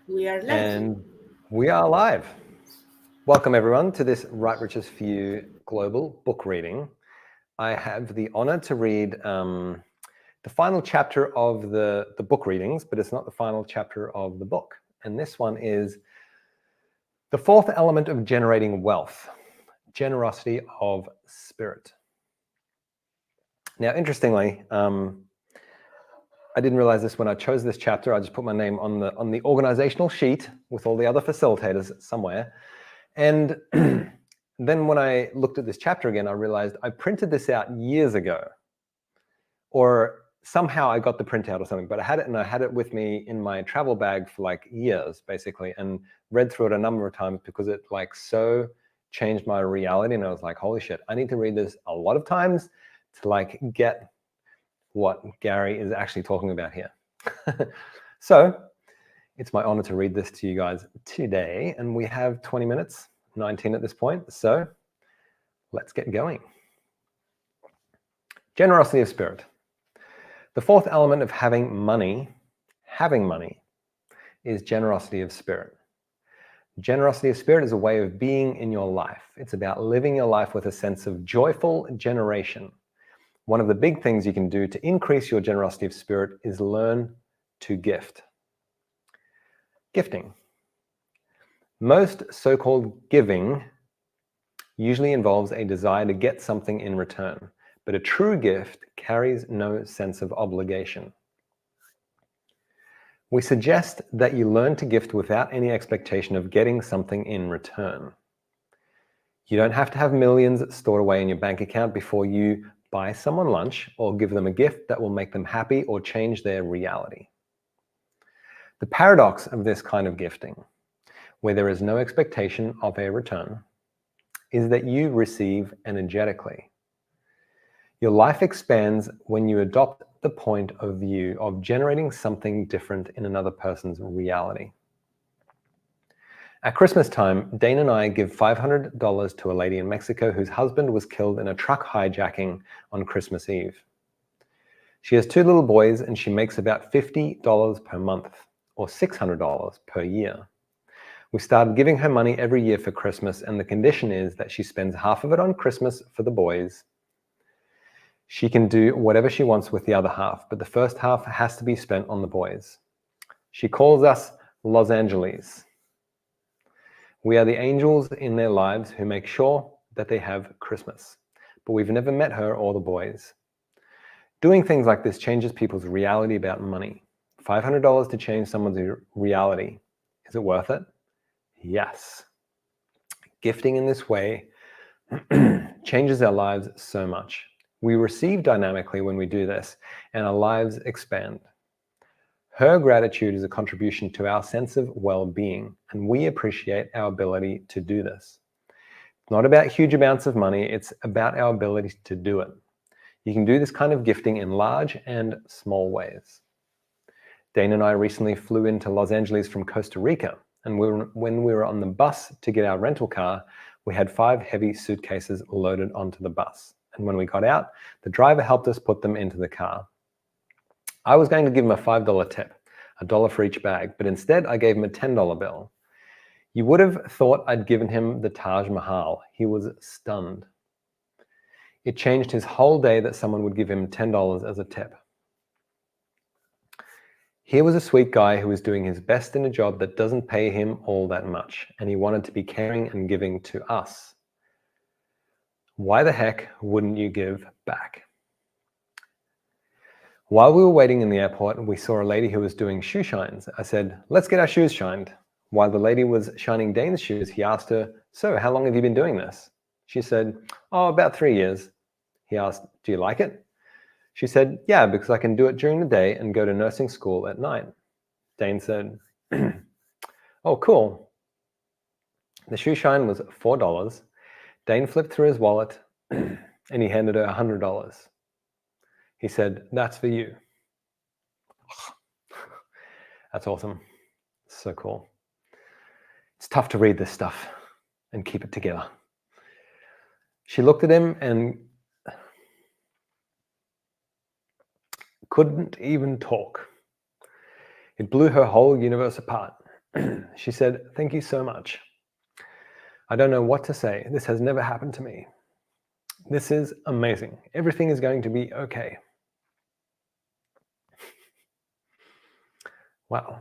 We are live. And we are live. Welcome everyone to this Right Riches for You global book reading. I have the honor to read the final chapter of the book readings, but it's not the final chapter of the book. And this one is the fourth element of generating wealth, generosity of spirit. Now, interestingly, I didn't realize this when I chose this chapter. I just put my name on the organizational sheet with all the other facilitators somewhere. And then when I looked at this chapter again, I realized I printed this out years ago. Or somehow I got the printout or something, but I had it with me in my travel bag for like years, basically, and read through it a number of times because it like so changed my reality. And I was like, holy shit, I need to read this a lot of times to like get what Gary is actually talking about here. So it's my honor to read this to you guys today. And we have 20 minutes, 19 at this point. So let's get going. Generosity of spirit. The fourth element of having money is generosity of spirit. Generosity of spirit is a way of being in your life. It's about living your life with a sense of joyful generation. One of the big things you can do to increase your generosity of spirit is learn to gift. Gifting. Most so-called giving usually involves a desire to get something in return, but a true gift carries no sense of obligation. We suggest that you learn to gift without any expectation of getting something in return. You don't have to have millions stored away in your bank account before you buy someone lunch or give them a gift that will make them happy or change their reality. The paradox of this kind of gifting, where there is no expectation of a return, is that you receive energetically. Your life expands when you adopt the point of view of generating something different in another person's reality. At Christmas time, Dane and I give $500 to a lady in Mexico whose husband was killed in a truck hijacking on Christmas Eve. She has 2 little boys and she makes about $50 per month, or $600 per year. We started giving her money every year for Christmas, and the condition is that she spends half of it on Christmas for the boys. She can do whatever she wants with the other half, but the first half has to be spent on the boys. She calls us Los Angeles. We are the angels in their lives who make sure that they have Christmas, but we've never met her or the boys. Doing things like this changes people's reality about money. $500 to change someone's reality. Is it worth it? Yes. Gifting in this way changes our lives so much. We receive dynamically when we do this, and our lives expand. Her gratitude is a contribution to our sense of well-being, and we appreciate our ability to do this. It's not about huge amounts of money, it's about our ability to do it. You can do this kind of gifting in large and small ways. Dane and I recently flew into Los Angeles from Costa Rica, and when we were on the bus to get our rental car, we had 5 heavy suitcases loaded onto the bus. And when we got out, the driver helped us put them into the car. I was going to give him a $5 tip, $1 for each bag, but instead I gave him a $10 bill. You would have thought I'd given him the Taj Mahal. He was stunned. It changed his whole day that someone would give him $10 as a tip. Here was a sweet guy who was doing his best in a job that doesn't pay him all that much, and he wanted to be caring and giving to us. Why the heck wouldn't you give back? While we were waiting in the airport, we saw a lady who was doing shoe shines. I said, let's get our shoes shined. While the lady was shining Dane's shoes, he asked her, so how long have you been doing this? She said, oh, about 3 years. He asked, do you like it? She said, yeah, because I can do it during the day and go to nursing school at night. Dane said, oh, cool. The shoe shine was $4. Dane flipped through his wallet and he handed her $100. He said, that's for you. That's awesome. So cool. It's tough to read this stuff and keep it together. She looked at him and couldn't even talk. It blew her whole universe apart. She said, "Thank you so much. I don't know what to say. This has never happened to me. This is amazing. Everything is going to be okay." Wow.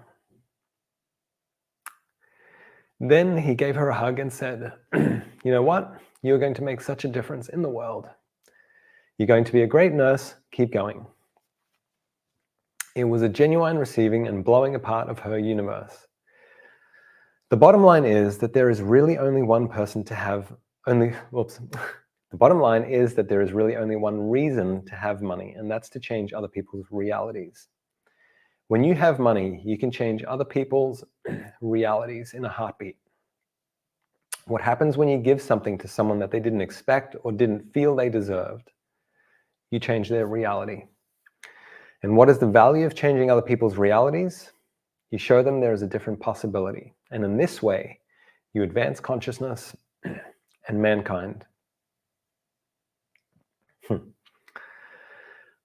Then he gave her a hug and said, "You know what? You're going to make such a difference in the world. You're going to be a great nurse. Keep going." It was a genuine receiving and blowing apart of her universe. The bottom line is that there is really only one person to have only, whoops. The bottom line is that there is really only one reason to have money, and that's to change other people's realities. When you have money, you can change other people's realities in a heartbeat. What happens when you give something to someone that they didn't expect or didn't feel they deserved? You change their reality. And what is the value of changing other people's realities? You show them there is a different possibility. And in this way, you advance consciousness and mankind.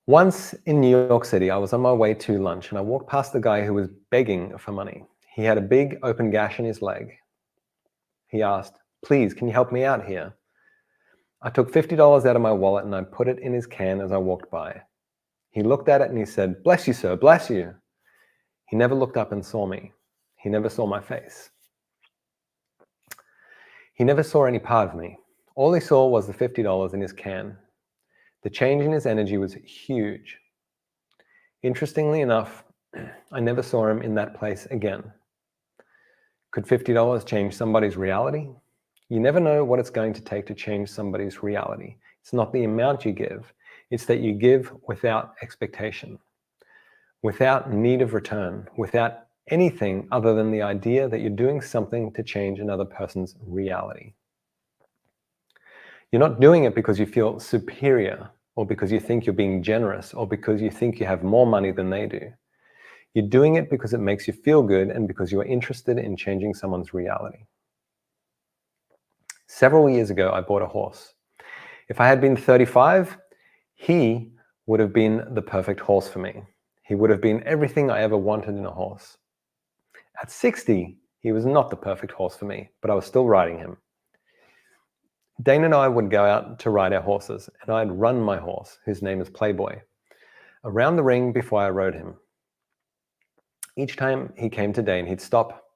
Once in New York City, I was on my way to lunch and I walked past the guy who was begging for money. He had a big open gash in his leg. He asked, "Please, can you help me out here?" I took $50 out of my wallet and I put it in his can as I walked by. He looked at it and he said, "Bless you, sir, bless you." He never looked up and saw me. He never saw my face. He never saw any part of me. All he saw was the $50 in his can. The change in his energy was huge. Interestingly enough, I never saw him in that place again. Could $50 change somebody's reality? You never know what it's going to take to change somebody's reality. It's not the amount you give, it's that you give without expectation, without need of return, without anything other than the idea that you're doing something to change another person's reality. You're not doing it because you feel superior or because you think you're being generous or because you think you have more money than they do. You're doing it because it makes you feel good and because you're interested in changing someone's reality. Several years ago, I bought a horse. If I had been 35, he would have been the perfect horse for me. He would have been everything I ever wanted in a horse. At 60, he was not the perfect horse for me, but I was still riding him. Dane and I would go out to ride our horses, and I'd run my horse, whose name is Playboy, around the ring before I rode him. Each time he came to Dane, he'd stop.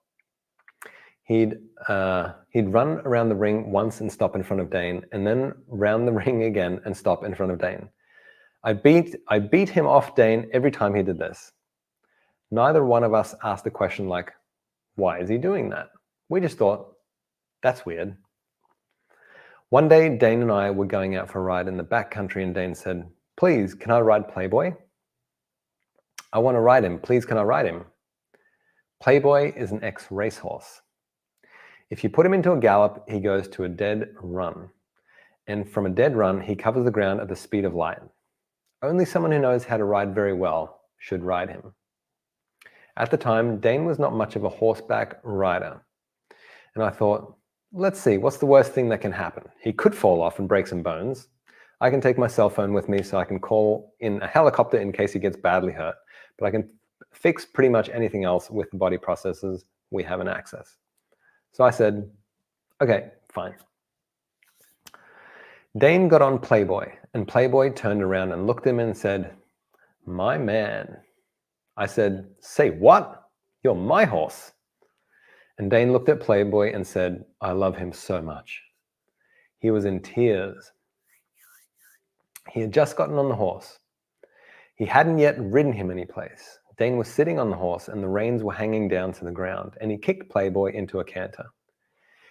He'd run around the ring once and stop in front of Dane, and then round the ring again and stop in front of Dane. I beat him off Dane every time he did this. Neither one of us asked a question like, "Why is he doing that?" We just thought, "That's weird." One day, Dane and I were going out for a ride in the back country, and Dane said, "Please, can I ride Playboy? I want to ride him. Please, can I ride him?" Playboy is an ex-racehorse. If you put him into a gallop, he goes to a dead run. And from a dead run, he covers the ground at the speed of light. Only someone who knows how to ride very well should ride him. At the time, Dane was not much of a horseback rider. And I thought, let's see, what's the worst thing that can happen? He could fall off and break some bones. I can take my cell phone with me so I can call in a helicopter in case he gets badly hurt. But I can fix pretty much anything else with the body processes we have in access. So I said, okay, fine. Dane got on Playboy, and Playboy turned around and looked at him and said, "My man." I said, "Say what? You're my horse." And Dane looked at Playboy and said, "I love him so much." He was in tears. He had just gotten on the horse. He hadn't yet ridden him anyplace. Dane was sitting on the horse and the reins were hanging down to the ground, and he kicked Playboy into a canter.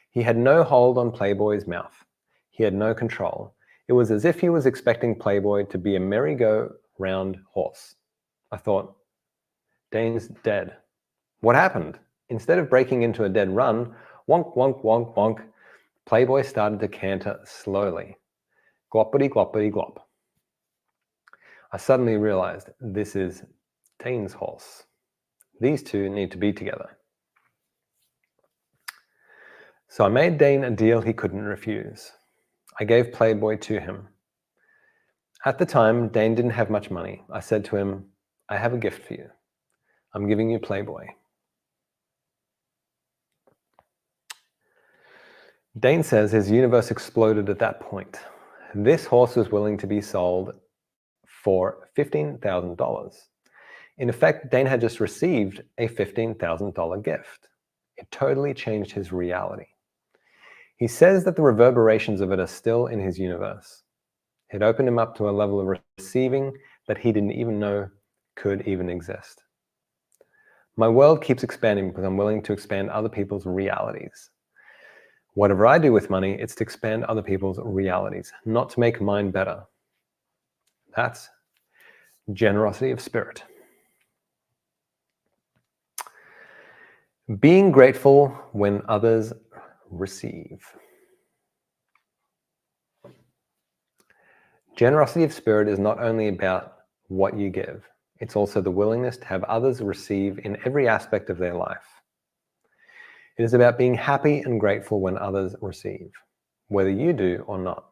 He had no hold on Playboy's mouth. He had no control. It was as if he was expecting Playboy to be a merry-go-round horse. I thought, Dane's dead. What happened? Instead of breaking into a dead run, wonk, wonk, wonk, wonk, Playboy started to canter slowly. Gloppity, gloppity, glop. I suddenly realized this is Dane's horse. These two need to be together. So I made Dane a deal he couldn't refuse. I gave Playboy to him. At the time, Dane didn't have much money. I said to him, "I have a gift for you. I'm giving you Playboy." Dane says his universe exploded at that point. This horse was willing to be sold for $15,000. In effect, Dane had just received a $15,000 gift. It totally changed his reality. He says that the reverberations of it are still in his universe. It opened him up to a level of receiving that he didn't even know could even exist. My world keeps expanding because I'm willing to expand other people's realities. Whatever I do with money, it's to expand other people's realities, not to make mine better. That's generosity of spirit. Being grateful when others receive. Generosity of spirit is not only about what you give, it's also the willingness to have others receive in every aspect of their life. It is about being happy and grateful when others receive, whether you do or not.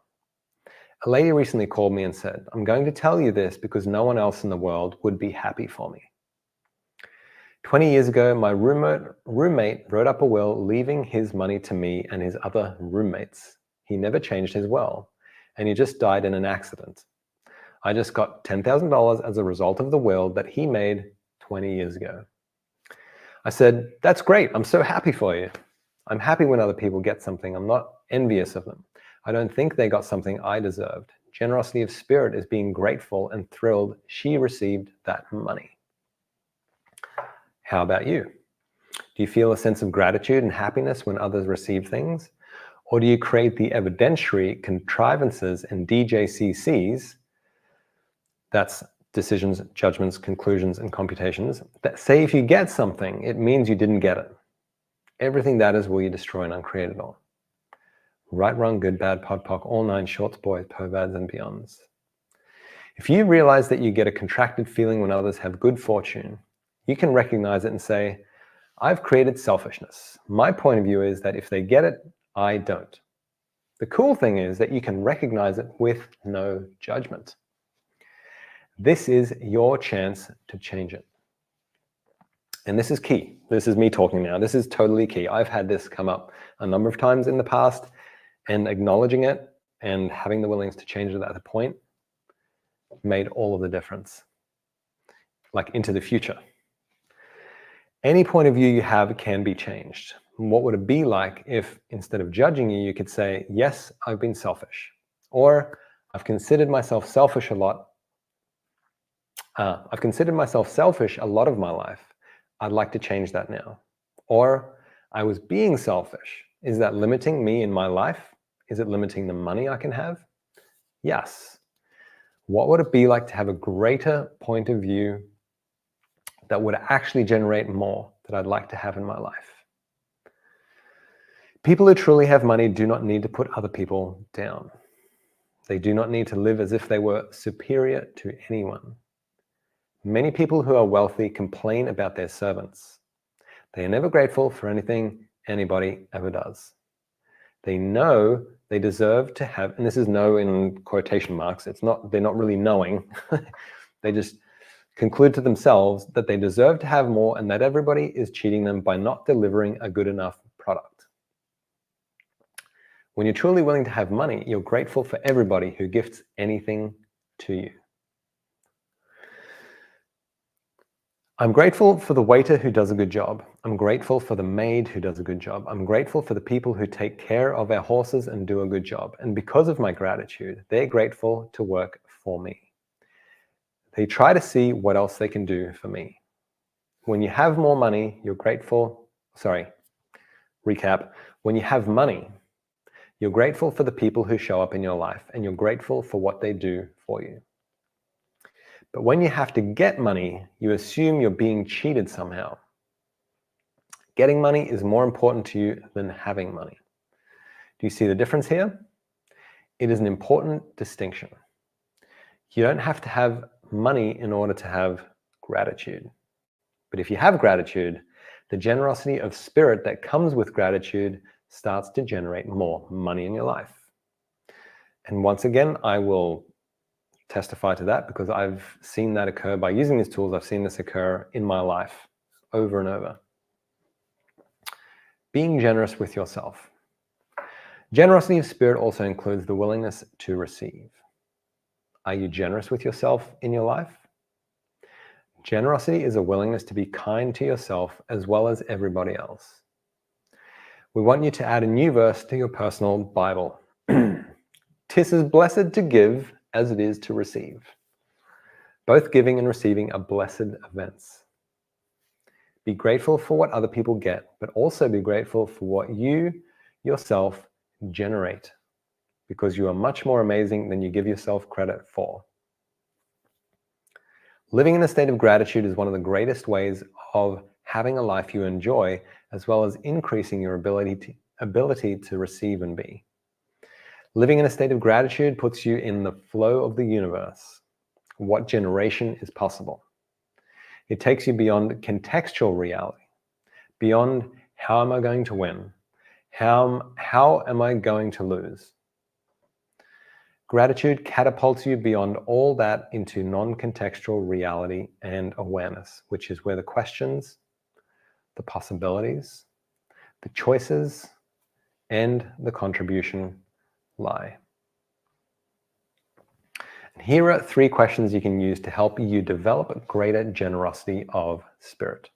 A lady recently called me and said, "I'm going to tell you this because no one else in the world would be happy for me. 20 years ago, my roommate wrote up a will leaving his money to me and his other roommates. He never changed his will, and he just died in an accident. I just got $10,000 as a result of the will that he made 20 years ago." I said, "That's great. I'm so happy for you. I'm happy when other people get something. I'm not envious of them. I don't think they got something I deserved. Generosity of spirit is being grateful and thrilled she received that money." How about you? Do you feel a sense of gratitude and happiness when others receive things? Or do you create the evidentiary contrivances and DJCCs, that's decisions, judgments, conclusions, and computations, that say if you get something, it means you didn't get it? Everything that is will you destroy and uncreate it all. Right, wrong, good, bad, pod, poc, all nine shorts, boys, pervads, and beyonds. If you realize that you get a contracted feeling when others have good fortune, you can recognize it and say, "I've created selfishness. My point of view is that if they get it, I don't." The cool thing is that you can recognize it with no judgment. This is your chance to change it. And this is key. This is me talking now. This is totally key. I've had this come up a number of times in the past, and acknowledging it and having the willingness to change it at the point made all of the difference, like into the future. Any point of view you have can be changed. What would it be like if instead of judging you, you could say, "Yes, I've been selfish," or "I've considered myself selfish a lot. I've considered myself selfish a lot of my life. I'd like to change that now." Or, "I was being selfish. Is that limiting me in my life? Is it limiting the money I can have? Yes. What would it be like to have a greater point of view that would actually generate more that I'd like to have in my life?" People who truly have money do not need to put other people down. They do not need to live as if they were superior to anyone. Many people who are wealthy complain about their servants. They are never grateful for anything anybody ever does. They know they deserve to have, and this is "know" in quotation marks, they're not really knowing. They just conclude to themselves that they deserve to have more and that everybody is cheating them by not delivering a good enough product. When you're truly willing to have money, you're grateful for everybody who gifts anything to you. I'm grateful for the waiter who does a good job. I'm grateful for the maid who does a good job. I'm grateful for the people who take care of our horses and do a good job. And because of my gratitude, they're grateful to work for me. They try to see what else they can do for me. When you have more money, you're grateful. Recap. When you have money, you're grateful for the people who show up in your life, and you're grateful for what they do for you. But when you have to get money, you assume you're being cheated somehow. Getting money is more important to you than having money. Do you see the difference here? It is an important distinction. You don't have to have money in order to have gratitude. But if you have gratitude, the generosity of spirit that comes with gratitude starts to generate more money in your life. And once again, I will testify to that because I've seen that occur by using these tools. I've seen this occur in my life over and over. Being generous with yourself. Generosity of spirit also includes the willingness to receive. Are you generous with yourself in your life? Generosity is a willingness to be kind to yourself as well as everybody else. We want you to add a new verse to your personal Bible. 'Tis as blessed to give as it is to receive. Both giving and receiving are blessed events. Be grateful for what other people get, but also be grateful for what you yourself generate, because you are much more amazing than you give yourself credit for. Living in a state of gratitude is one of the greatest ways of having a life you enjoy, as well as increasing your ability to receive and be. Living in a state of gratitude puts you in the flow of the universe. What generation is possible? It takes you beyond contextual reality, beyond how am I going to win? How am I going to lose? Gratitude catapults you beyond all that into non-contextual reality and awareness, which is where the questions, the possibilities, the choices, and the contribution lie. And here are 3 questions you can use to help you develop greater generosity of spirit.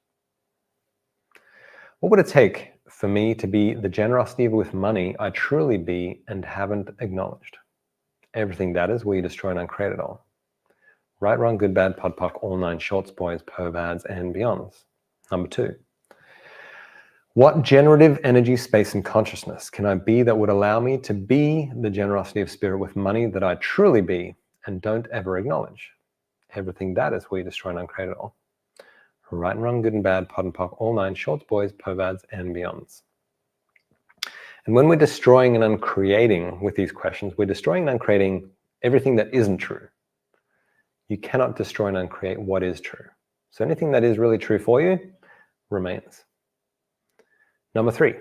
What would it take for me to be the generosity with money I truly be and haven't acknowledged? Everything that is, will you destroy and uncreate it all? Right, wrong, good, bad, pod, poc, all 9 shorts, boys, pervads, and beyonds. Number 2. What generative energy, space, and consciousness can I be that would allow me to be the generosity of spirit with money that I truly be and don't ever acknowledge? Everything that is, will you destroy and uncreate it all? Right and wrong, good and bad, pod and poc, all 9 shorts, boys, pervads, and beyonds. And when we're destroying and uncreating with these questions, we're destroying and uncreating everything that isn't true. You cannot destroy and uncreate what is true. So anything that is really true for you remains. Number 3,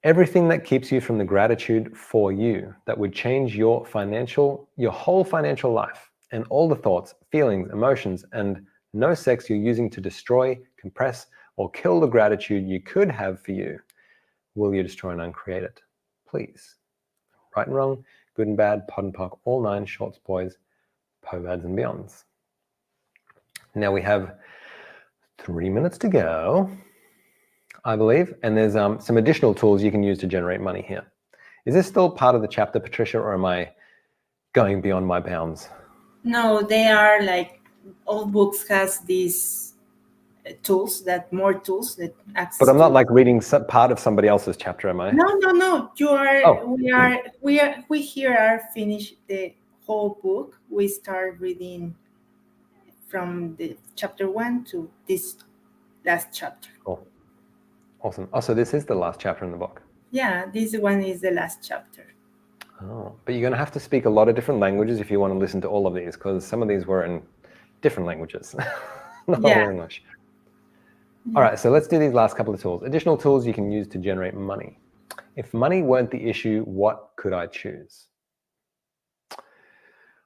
everything that keeps you from the gratitude for you that would change your whole financial life, and all the thoughts, feelings, emotions, and no sex you're using to destroy, compress, or kill the gratitude you could have for you. Will you destroy and uncreate it? Please. Right and wrong, good and bad, pod and poc, all 9 shorts, boys, pervads, and beyonds. Now we have 3 minutes to go, I believe, and there's some additional tools you can use to generate money here. Is this still part of the chapter, Patricia, or am I going beyond my bounds? No, they are like, all books has these tools, more tools that access. But I'm not like reading part of somebody else's chapter, am I? No. You are. Oh. We here are finished the whole book. We start reading from the chapter 1 to this last chapter. Cool. Awesome. Oh, so this is the last chapter in the book. Yeah, this one is the last chapter. Oh, but you're going to have to speak a lot of different languages if you want to listen to all of these, because some of these were in different languages, not all English. All right, so let's do these last couple of tools. Additional tools you can use to generate money. If money weren't the issue, what could I choose?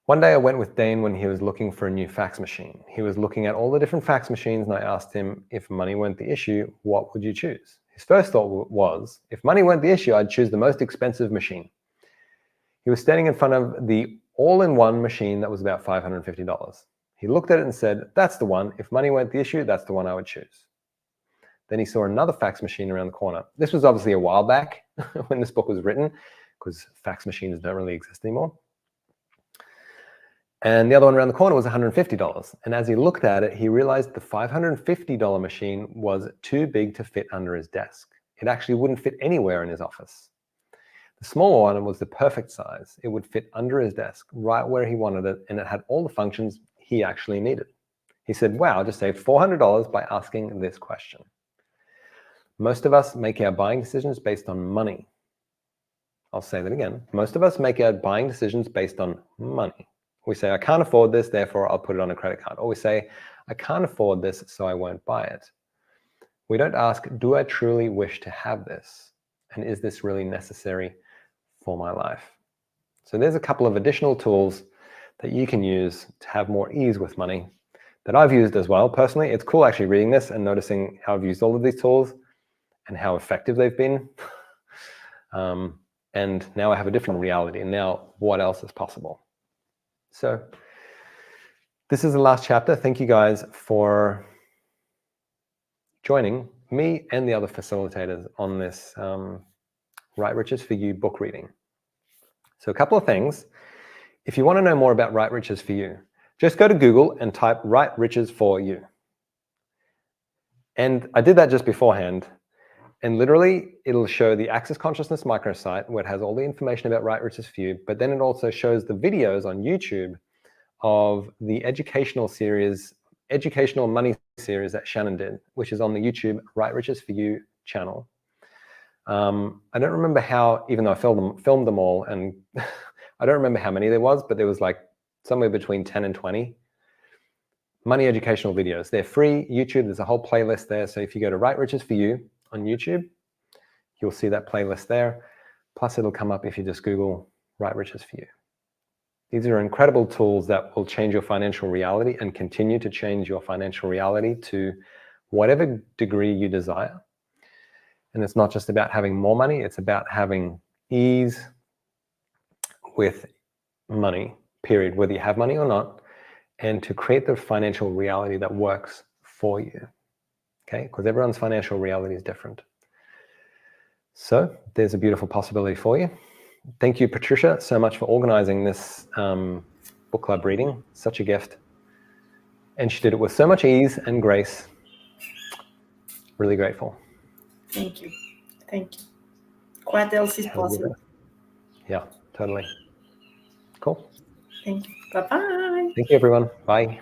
One day I went with Dane when he was looking for a new fax machine. He was looking at all the different fax machines, and I asked him, if money weren't the issue, what would you choose? His first thought was, if money weren't the issue, I'd choose the most expensive machine. He was standing in front of the all-in-one machine that was about $550. He looked at it and said, that's the one. If money weren't the issue, that's the one I would choose. Then he saw another fax machine around the corner. This was obviously a while back when this book was written, because fax machines don't really exist anymore. And the other one around the corner was $150. And as he looked at it, he realized the $550 machine was too big to fit under his desk. It actually wouldn't fit anywhere in his office. The smaller one was the perfect size. It would fit under his desk, right where he wanted it, and it had all the functions he actually needed. He said, wow, I just saved $400 by asking this question. Most of us make our buying decisions based on money. I'll say that again. Most of us make our buying decisions based on money. We say, I can't afford this, therefore I'll put it on a credit card. Or we say, I can't afford this, so I won't buy it. We don't ask, do I truly wish to have this? And is this really necessary for my life? So there's a couple of additional tools that you can use to have more ease with money that I've used as well. Personally, it's cool actually reading this and noticing how I've used all of these tools and how effective they've been. And now I have a different reality. And now what else is possible? So this is the last chapter. Thank you guys for joining me and the other facilitators on this Write Riches for You book reading. So a couple of things. If you want to know more about Write Riches for You, just go to Google and type Write Riches for You. And I did that just beforehand. And literally, it'll show the Access Consciousness microsite where it has all the information about Write Riches for You, but then it also shows the videos on YouTube of the educational money series that Shannon did, which is on the YouTube Write Riches for You channel. I don't remember how, even though I filmed them all, and I don't remember how many there was, but there was like somewhere between 10 and 20 money educational videos. They're free. YouTube, there's a whole playlist there. So if you go to Write Riches for You on YouTube, you'll see that playlist there. Plus it'll come up if you just Google Write Riches for You. These are incredible tools that will change your financial reality and continue to change your financial reality to whatever degree you desire. And it's not just about having more money, it's about having ease with money, period, whether you have money or not, and to create the financial reality that works for you, okay? Because everyone's financial reality is different. So there's a beautiful possibility for you. Thank you, Patricia, so much for organizing this book club reading. Such a gift. And she did it with so much ease and grace. Really grateful. Thank you. Thank you. What else is possible? Yeah, totally. Cool. Thank you. Bye-bye. Thank you, everyone. Bye.